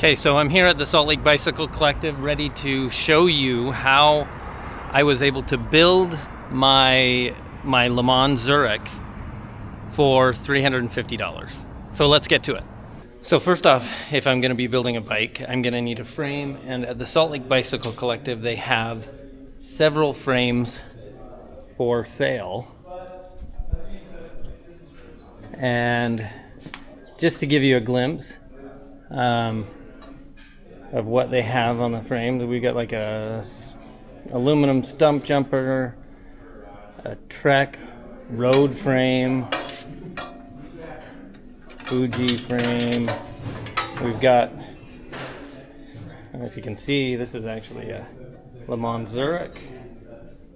Okay, so I'm here at the Salt Lake Bicycle Collective, ready to show you how I was able to build my Lemond Zurich for $350. So let's get to it. So first off, if I'm going to be building a bike, I'm going to need a frame, and at the Salt Lake Bicycle Collective they have several frames for sale. And just to give you a glimpse of what they have on the frame, we got like a aluminum stump jumper, a Trek road frame, Fuji frame. We've got, I don't know if you can see, this is actually a Lemond Zurich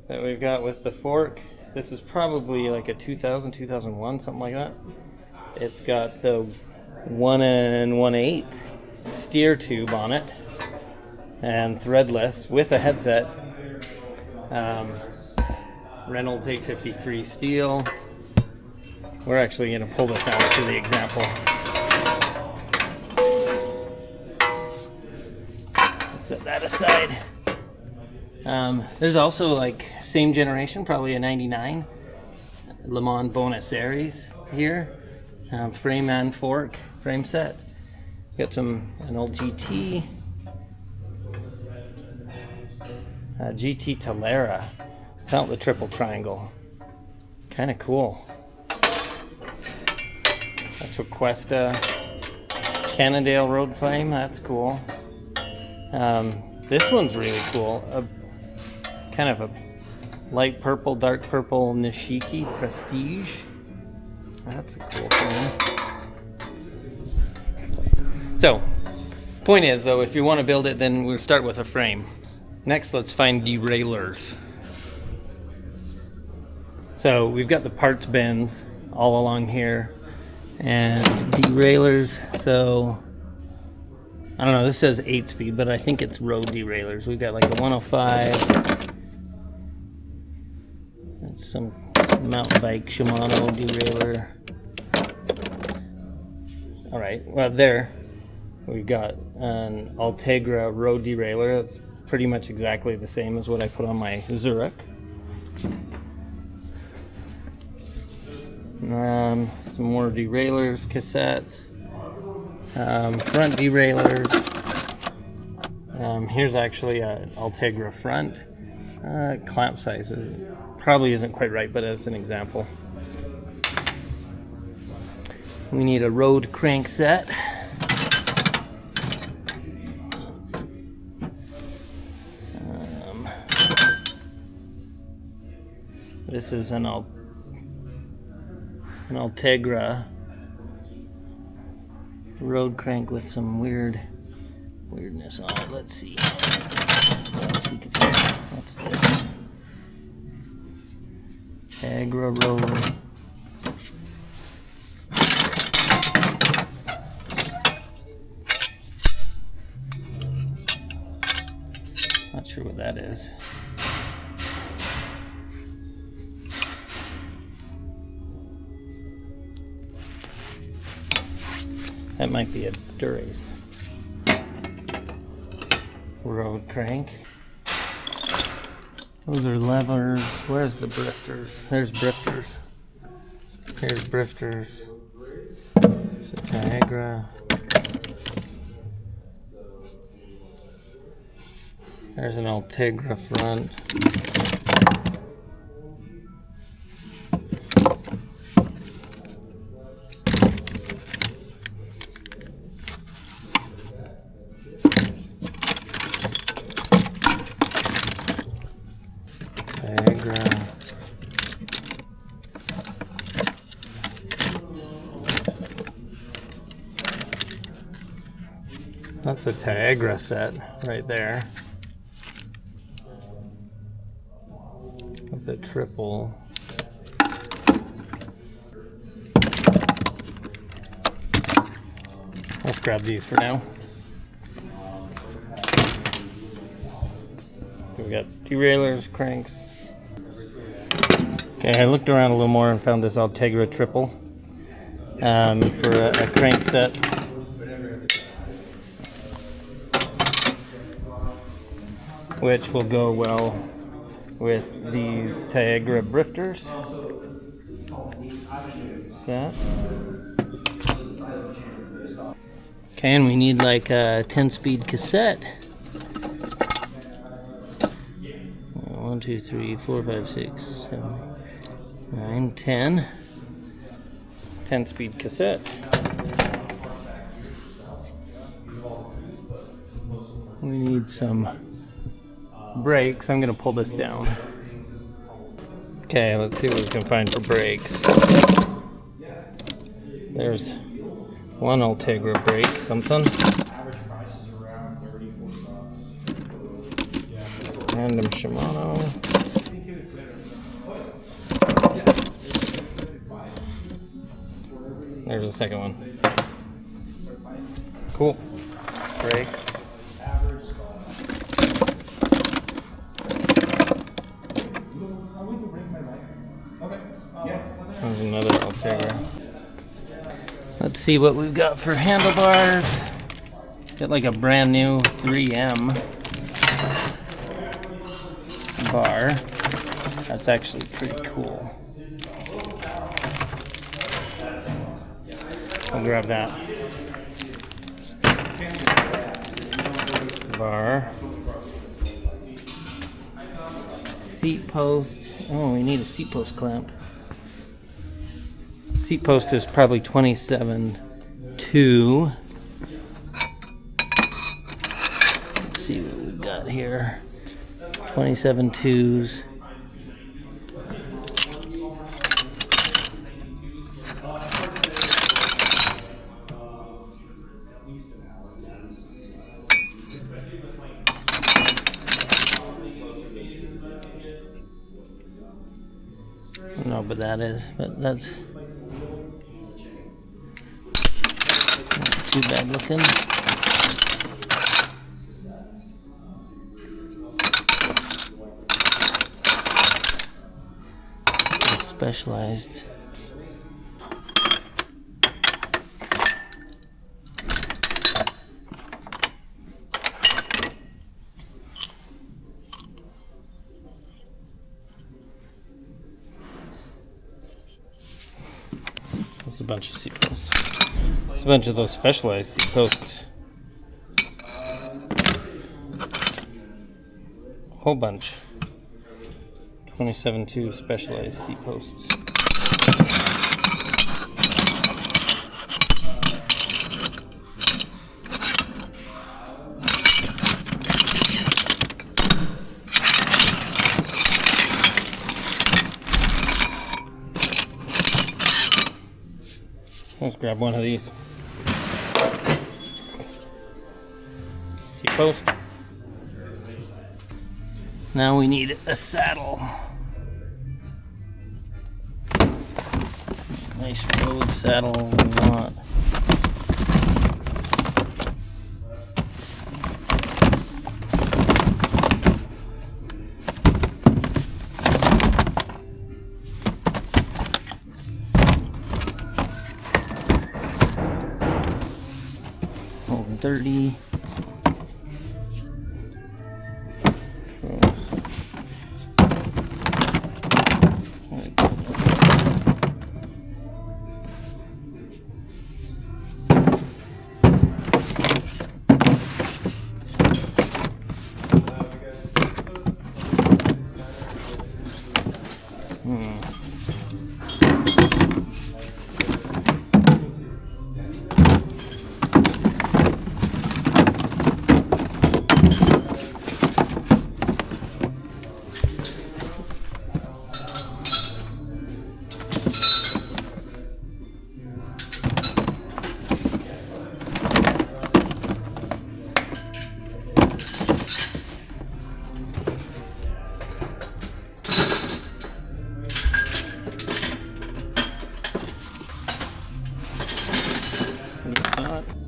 that we've got with the fork. This is probably like a 2000, 2001, something like that. It's got the 1 1/8 steer tube on it and threadless with a headset. Reynolds 853 steel. We're actually going to pull this out for the example. Set that aside. There's also like same generation, probably a 99 Lemond Bonus Series here. Frame and fork frame set. Got an old GT. GT Talera. Out the triple triangle. Kind of cool. That's a Cuesta Cannondale road frame. That's cool. This one's really cool. Kind of a light purple, dark purple Nishiki Prestige. That's a cool frame. So, point is though, if you want to build it, then we'll start with a frame. Next, let's find derailleurs. So we've got the parts bins all along here, and derailleurs. So I don't know, this says 8-speed, but I think it's road derailleurs. We've got like a 105, and some mountain bike Shimano derailleur. All right, well there we've got an Ultegra road derailleur. That's pretty much exactly the same as what I put on my Zurich. Some more derailleurs, cassettes, front derailleurs. Here's actually an Ultegra front. Clamp size probably isn't quite right, but as an example. We need a road crank set. This is an Ultegra road crank with some weirdness on it. Let's see. What's this? Ultegra road. Not sure what that is. That might be a Durace road crank. Those are levers. Where's the brifters? There's brifters. Here's brifters. It's a Tiagra. There's an Ultegra front. That's a Tiagra set right there with a triple. Let's grab these for now. We got derailleurs, cranks. Okay, I looked around a little more and found this Ultegra triple for a crank set. which will go well with these Tiagra brifters. Set. Okay, and we need like a 10-speed cassette. 1, 2, 3, 4, 5, 6, 7, 9, 10. 10-speed cassette. We need some brakes. I'm going to pull this down. Okay, let's see what we can find for brakes. There's one Ultegra brake, something. Random Shimano. There's a second one. Cool. Brakes. There's another Ultegra. Let's see what we've got for handlebars. Got like a brand new 3M bar. That's actually pretty cool. I'll grab that. Bar. Seat post. Oh, we need a seat post clamp. Seat post is probably 27.2. Let's see what we've got here. 27.2s. I don't know what that is, but that's not too bad looking. Specialized. That's a bunch of seat posts. It's a bunch of those specialized seat posts. Whole bunch. 27.2 specialized seat posts. Let's grab one of these. Seat post. Now we need a saddle. Nice road saddle we want. Oh, 30.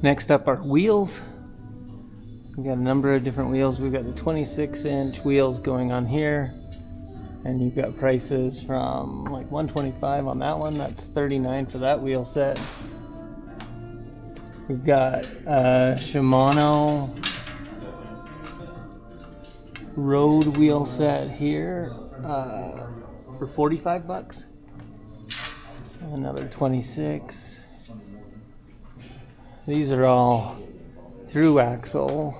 Next up are wheels. We've got a number of different wheels. We've got the 26-inch wheels going on here, and you've got prices from like $125 on that one. That's $39 for that wheel set. We've got Shimano road wheel set here for 45 bucks. Another 26. These are all through axle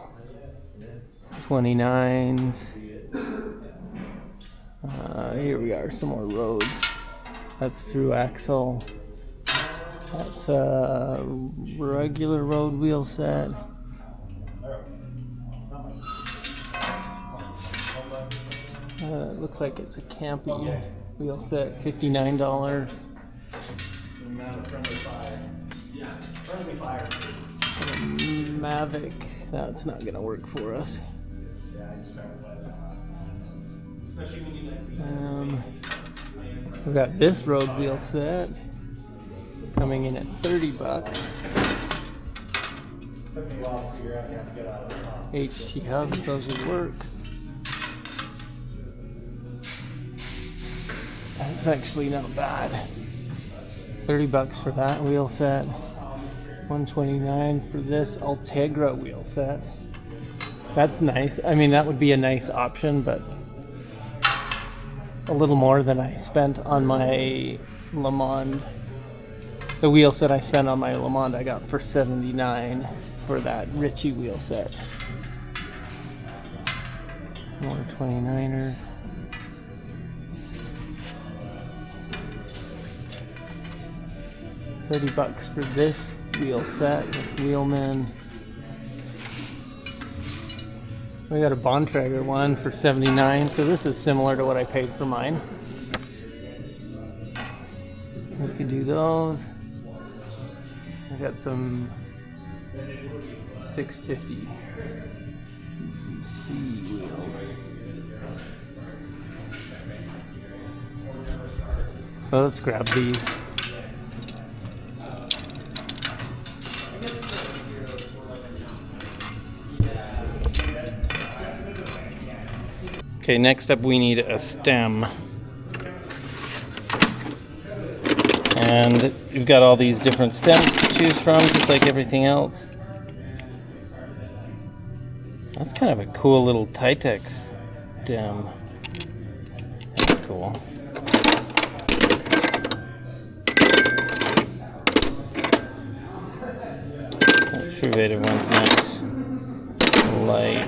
29s. Here we are, some more roads. That's through axle. That's a regular road wheel set. It looks like it's a campy wheel set, $59. Mavic, that's not gonna work for us. We've got this road wheel set coming in at 30 bucks. HT hubs, those would work. That's actually not bad. 30 bucks for that wheel set. 129 for this Ultegra wheel set. That's nice. I mean, that would be a nice option, but a little more than I spent on my Lemond. The wheel set I spent on my Lemond I got for $79 for that Ritchie wheel set. More 29ers. $30 for this wheel set with Wheelman. We got a Bontrager one for $79, so this is similar to what I paid for mine. We can do those. I got some 650 C wheels. So let's grab these. Okay, next up we need a stem. And you've got all these different stems to choose from, just like everything else. That's kind of a cool little Titex stem. That's cool. That Truvator one's nice. Light.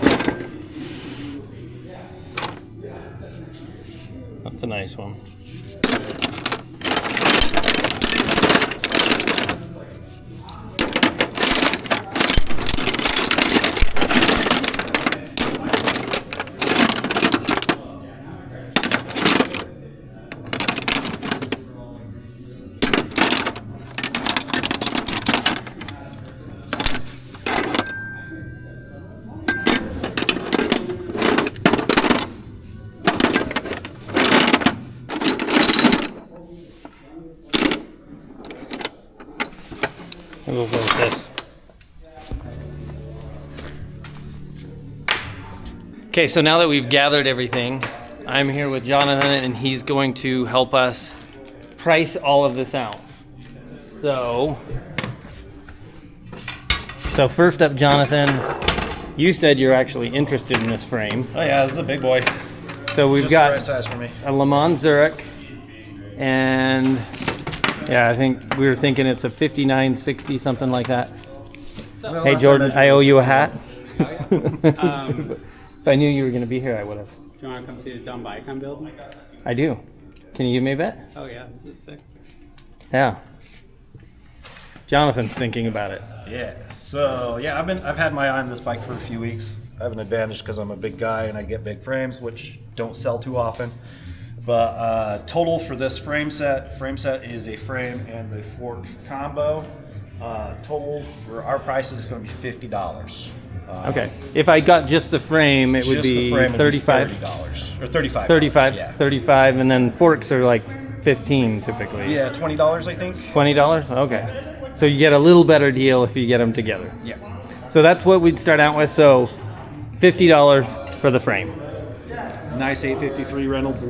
That's a nice one. We'll go with this. Okay, so now that we've gathered everything, I'm here with Jonathan and he's going to help us price all of this out. So first up, Jonathan, you said you're actually interested in this frame. Oh yeah, this is a big boy. So we've Just got the right size for me. a Lemond Zurich, and yeah, I think we were thinking it's a 59, 60, something like that. Well, Hey Jordan, I owe you a hat. Oh, If I knew you were going to be here, I would have. do you want to come see the John Bike I'm building? I do. Can you give me a bet? Oh yeah, this is sick. Yeah. Jonathan's thinking about it. Yeah. So yeah, I've had my eye on this bike for a few weeks. I have an advantage because I'm a big guy and I get big frames, which don't sell too often. But total for this frame set is a frame and the fork combo. Total for our prices is going to be $50. Okay. If I got just the frame, it would Just be the frame would be $35. $30 or $35. 35, Yeah. 35, and then forks are like 15 typically. Yeah, $20 I think. $20? Okay. So you get a little better deal if you get them together. Yeah. So that's what we'd start out with. So $50 for the frame. Nice 853 Reynolds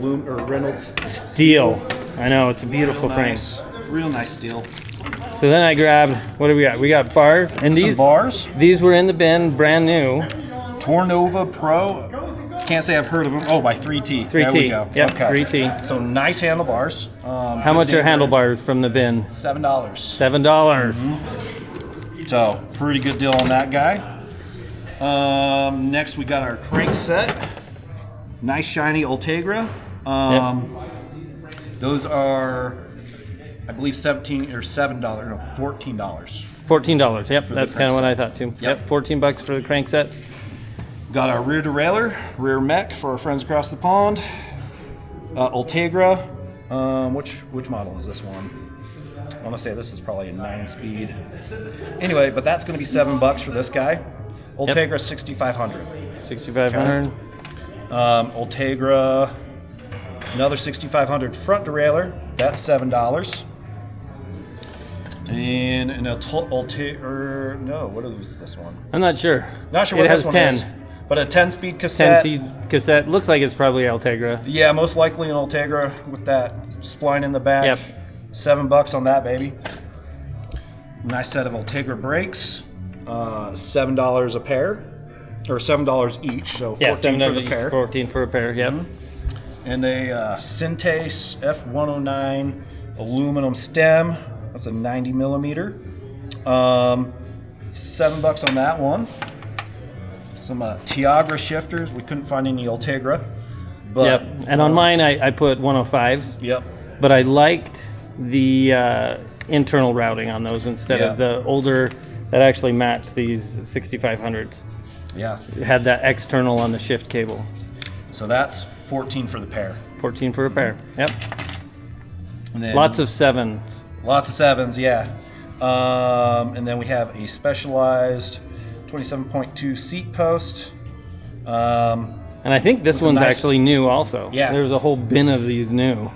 Steel. I know, it's a beautiful frame. Real nice steel. So then I grabbed, what do we got? We got bars. And Some bars. These were in the bin, brand new. Tornova Pro can't say I've heard of them. Oh, by 3T. 3T. There we go. Yep, okay. 3T. So nice handlebars. How much are handlebars from the bin? $7. $7. So pretty good deal on that guy. Next we got our crank set. Nice shiny Ultegra. Those are, I believe, $17 or $7. No, $14. $14. Yep, the that's kind of what crank I thought too. Yep, $14 for the crank set. Got our rear derailleur, rear mech for our friends across the pond. Ultegra. Which model is this one? I want to say this is probably a 9-speed. Anyway, but that's going to be $7 for this guy. Ultegra 6500. 6500. Ultegra, another 6500 front derailleur. That's $7. And an Ultegra, no, what is this one? I'm not sure. Not sure what it this has one 10. is. But a 10-speed cassette. 10 cassette. Looks like it's probably Ultegra. Yeah, most likely an Ultegra with that spline in the back. Yep. $7 on that baby. Nice set of Ultegra brakes. $7 a pair, or $7 each. So 14 for the pair. 14 for a pair. Yep. And a Syntace F109 aluminum stem. That's a 90 millimeter. $7 on that one. Some Tiagra shifters. We couldn't find any Ultegra. But, Yep. And on mine, I put 105s. Yep. But I liked the internal routing on those instead of the older that actually matched these 6500s. Yeah. It had that external on the shift cable. So that's 14 for the pair. 14 for a pair. Yep. And then Lots of 7s. Lots of 7s, yeah. And then we have a Specialized 27.2 seat post. And I think this With a one's nice- actually new also. Yeah. There's a whole bin of these new.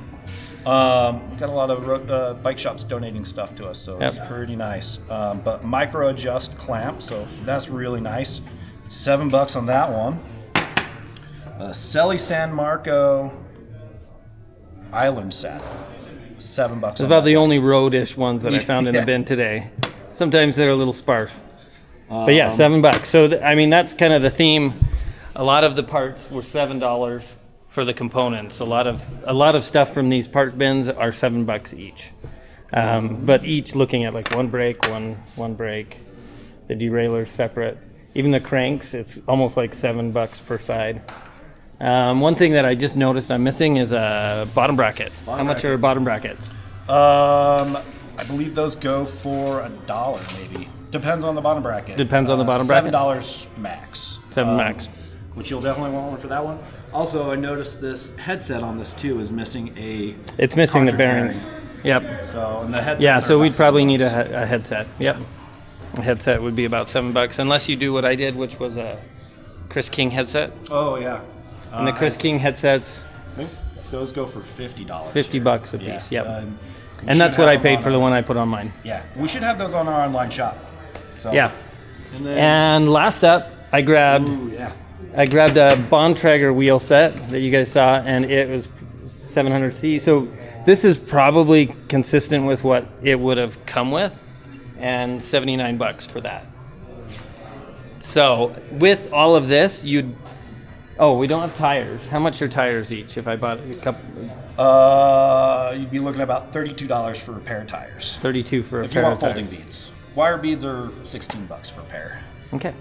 We got a lot of bike shops donating stuff to us, so it's Yep. pretty nice. But micro adjust clamp, so that's really nice. $7 on that one. Selly San Marco Island set. $7. It's about the only road-ish ones that I found in the Yeah. bin today. Sometimes they're a little sparse. But yeah, $7. So I mean, that's kind of the theme. A lot of the parts were $7 for the components. A lot of stuff from these part bins are $7 each. But each looking at like one brake, one brake. The derailleur separate. Even the cranks, it's almost like $7 per side. One thing that I just noticed I'm missing is a bottom bracket. How much are bottom brackets? I believe those go for $1 maybe. Depends on the bottom bracket. Depends on the bottom bracket? $7 max. $7 max. Which you'll definitely want one for that one. Also, I noticed this headset on this too is missing a. It's missing the cartridge bearings. bearing. Yep. So, and the headset. Yeah, so we'd probably need a headset. Yep. A headset would be about $7, unless you do what I did, which was a Chris King headset. Oh yeah. And the Chris King headsets, I think those go for $50. $50 a piece. Yeah. Yep. We And that's should what I have them paid on for the our- one I put on mine. Yeah, we should have those on our online shop. So. Yeah. And then. And last up, I grabbed Ooh, yeah. a Bontrager wheel set that you guys saw, and it was 700C. So this is probably consistent with what it would have come with, and $79 for that. So with all of this, we don't have tires. How much are tires each? If I bought a couple, You'd be looking at about $32 for a pair of tires. 32 for a If you pair want of folding tires. beads. Wire beads are $16 for a pair. Okay.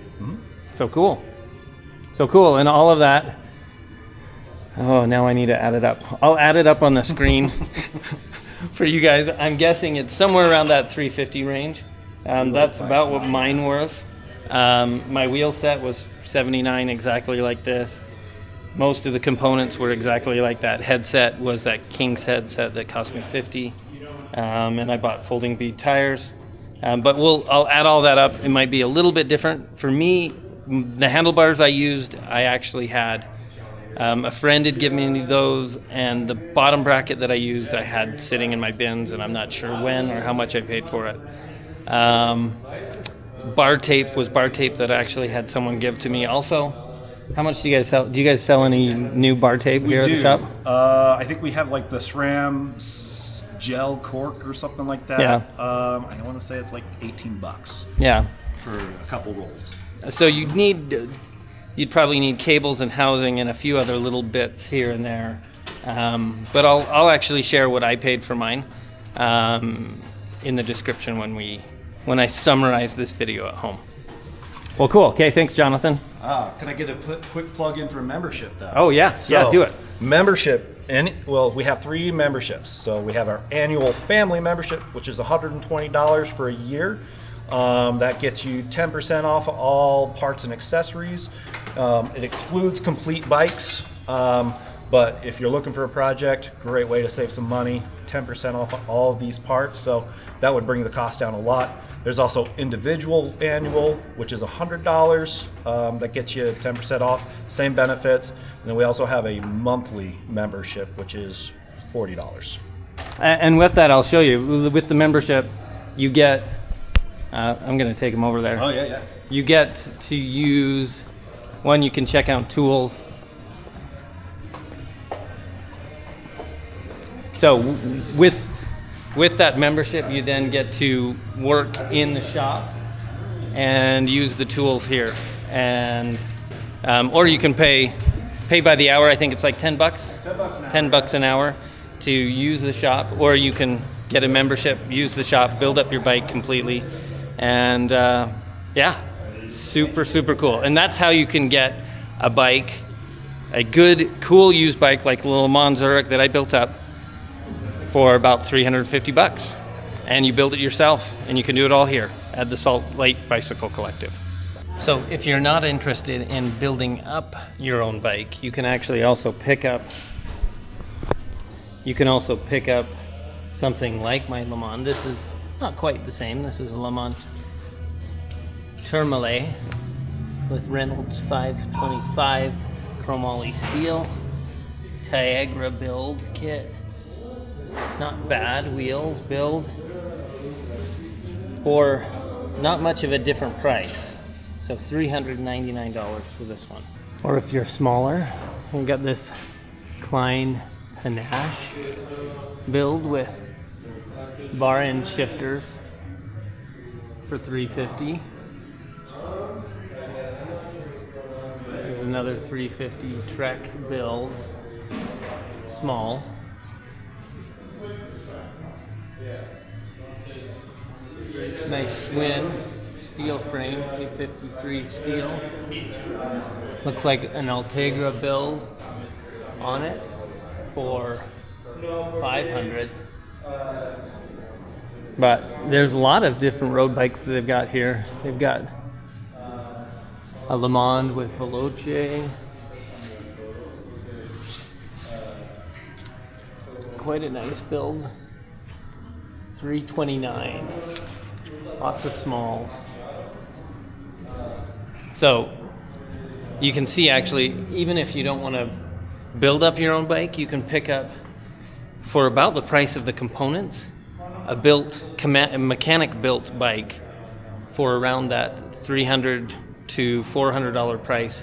So cool. And all of that. Oh, now I need to add it up. I'll add it up on the screen for you guys. I'm guessing it's somewhere around that 350 range. That's about what mine was. My wheel set was 79, exactly like this. Most of the components were exactly like that. Headset was that King's headset that cost me $50. And I bought folding bead tires. But I'll add all that up. It might be a little bit different. For me, the handlebars I used, I actually had. A friend had given me those, and the bottom bracket that I used, I had sitting in my bins, and I'm not sure when or how much I paid for it. Bar tape was bar tape that I actually had someone give to me also. How much do you guys sell? Do you guys sell any new bar tape here at the shop? I think we have like the SRAM gel cork or something like that. Yeah. I want to say it's like $18 Yeah. for a couple rolls. So you need you'd probably need cables and housing and a few other little bits here and there. But I'll actually share what I paid for mine in the description when I summarize this video at home. Well, cool. Okay, thanks, Jonathan. Can I get a quick plug in for membership though? Oh yeah, yeah, do it. Membership, we have 3 memberships. So we have our annual family membership, which is $120 for a year. That gets you 10% off of all parts and accessories. It excludes complete bikes, but if you're looking for a project, great way to save some money, 10% off of all of these parts. So that would bring the cost down a lot. There's also individual annual, which is $100. That gets you 10% off, same benefits. And then we also have a monthly membership, which is $40. And with that, I'll show you. With the membership, you get, I'm going to take them over there. Oh, yeah. You get to use, one, you can check out tools. So with that membership, you then get to work in the shop and use the tools here. And or you can pay by the hour. I think it's like $10. $10 an hour to use the shop, or you can get a membership, use the shop, build up your bike completely, and yeah, super cool. And that's how you can get a bike, a good, cool used bike like the Lemond Zurich that I built up for about $350, and you build it yourself, and you can do it all here at the Salt Lake Bicycle Collective. So if you're not interested in building up your own bike, you can actually also pick up something like my Lemond. This is not quite the same. This is a Lemond Tourmalet with Reynolds 525 chromoly steel, Tiagra build kit. Not bad wheels build for not much of a different price. So $399 for this one. Or if you're smaller, we got this Klein Panache build with bar end shifters for $350. There's another $350 Trek build, small. Nice Schwinn steel frame, 853 steel. Looks like an Ultegra build on it for $500. But there's a lot of different road bikes that they've got here. They've got a Lemond with Veloce. Quite a nice build. $329. Lots of smalls. So you can see, actually, even if you don't want to build up your own bike, you can pick up, for about the price of the components, a mechanic built bike for around that $300 to $400 price.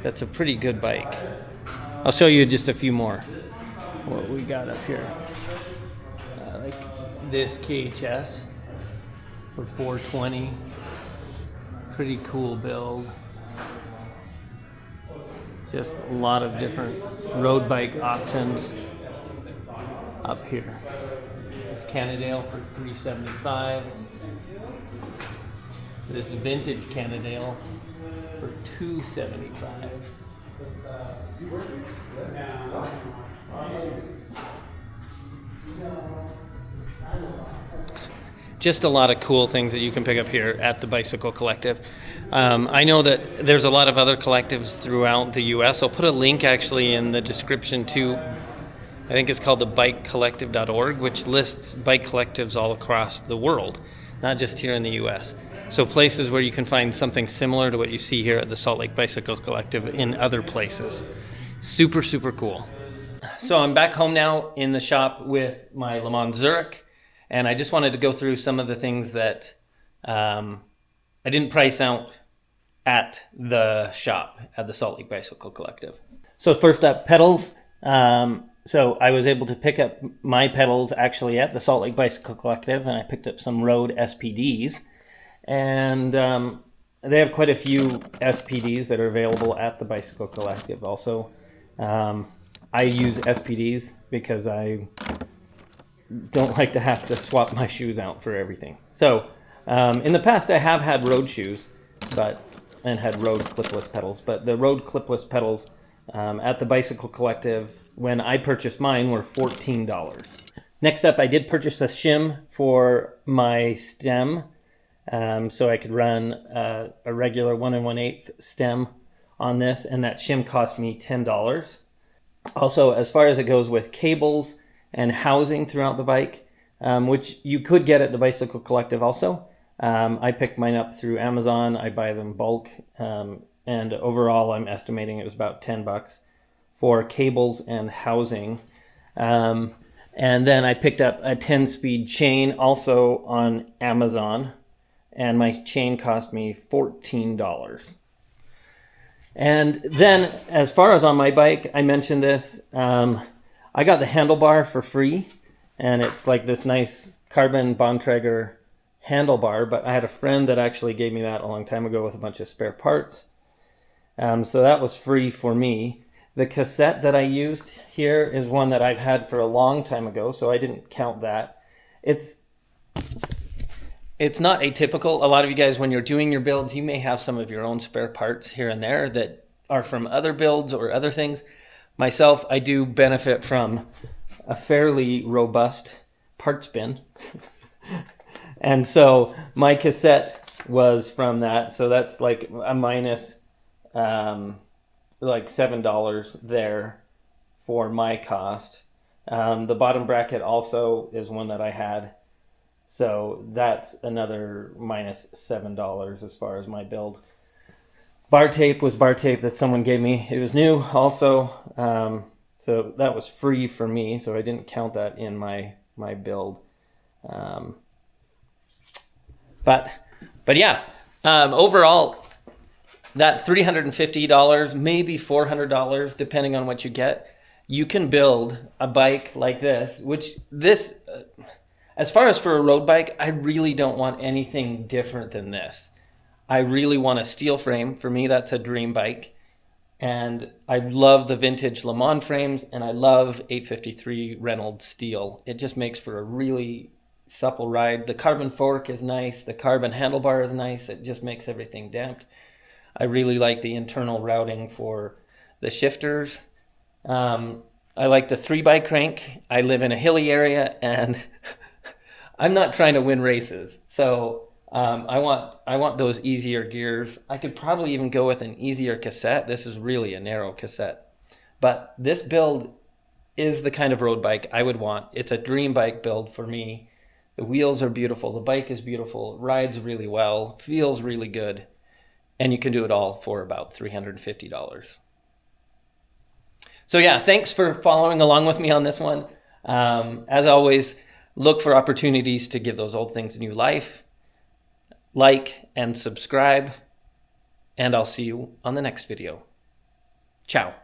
That's a pretty good bike. I'll show you just a few more what we got up here. Like this KHS for $420. Pretty cool build. Just a lot of different road bike options up here. This Cannondale for $375. This vintage Cannondale for $275. Just a lot of cool things that you can pick up here at the Bicycle Collective. I know that there's a lot of other collectives throughout the US. I'll put a link actually in the description to, I think it's called the bikecollective.org, which lists bike collectives all across the world, not just here in the US. So places where you can find something similar to what you see here at the Salt Lake Bicycle Collective in other places. Super, super cool. So I'm back home now in the shop with my Lemond Zurich, and I just wanted to go through some of the things that I didn't price out at the shop at the Salt Lake Bicycle Collective. So first up, pedals. So I was able to pick up my pedals actually at the Salt Lake Bicycle Collective, and I picked up some Road SPDs. And they have quite a few SPDs that are available at the Bicycle Collective also. I use SPDs because I don't like to have to swap my shoes out for everything. So in the past I have had road shoes, and had road clipless pedals, but the road clipless pedals at the Bicycle Collective, when I purchased mine, were $14. Next up, I did purchase a shim for my stem, so I could run a regular 1 1/8 stem on this, and that shim cost me $10. Also, as far as it goes with cables and housing throughout the bike, which you could get at the Bicycle Collective also, I picked mine up through Amazon. I buy them bulk, and overall I'm estimating it was about $10 for cables and housing. And then I picked up a 10-speed chain also on Amazon, and my chain cost me $14. And then as far as on my bike, I mentioned this, I got the handlebar for free, and it's like this nice carbon Bontrager handlebar, but I had a friend that actually gave me that a long time ago with a bunch of spare parts. So that was free for me. The cassette that I used here is one that I've had for a long time ago, so I didn't count that. It's not atypical. A lot of you guys, when you're doing your builds, you may have some of your own spare parts here and there that are from other builds or other things. Myself, I do benefit from a fairly robust parts bin. And so my cassette was from that. So that's like a minus like $7 there for my cost. The bottom bracket also is one that I had. So that's another minus $7 as far as my build. Bar tape was bar tape that someone gave me. It was new also. So that was free for me. So I didn't count that in my build. But yeah, overall, that $350, maybe $400, depending on what you get, you can build a bike like this, as far as for a road bike, I really don't want anything different than this. I really want a steel frame. For me, that's a dream bike. And I love the vintage Lemond frames, and I love 853 Reynolds steel. It just makes for a really supple ride. The carbon fork is nice. The carbon handlebar is nice. It just makes everything damped. I really like the internal routing for the shifters. I like the 3x crank. I live in a hilly area, and I'm not trying to win races. So I want those easier gears. I could probably even go with an easier cassette. This is really a narrow cassette. But this build is the kind of road bike I would want. It's a dream bike build for me. The wheels are beautiful. The bike is beautiful. It rides really well. Feels really good. And you can do it all for about $350. So yeah, thanks for following along with me on this one. As always, look for opportunities to give those old things new life. Like and subscribe. And I'll see you on the next video. Ciao.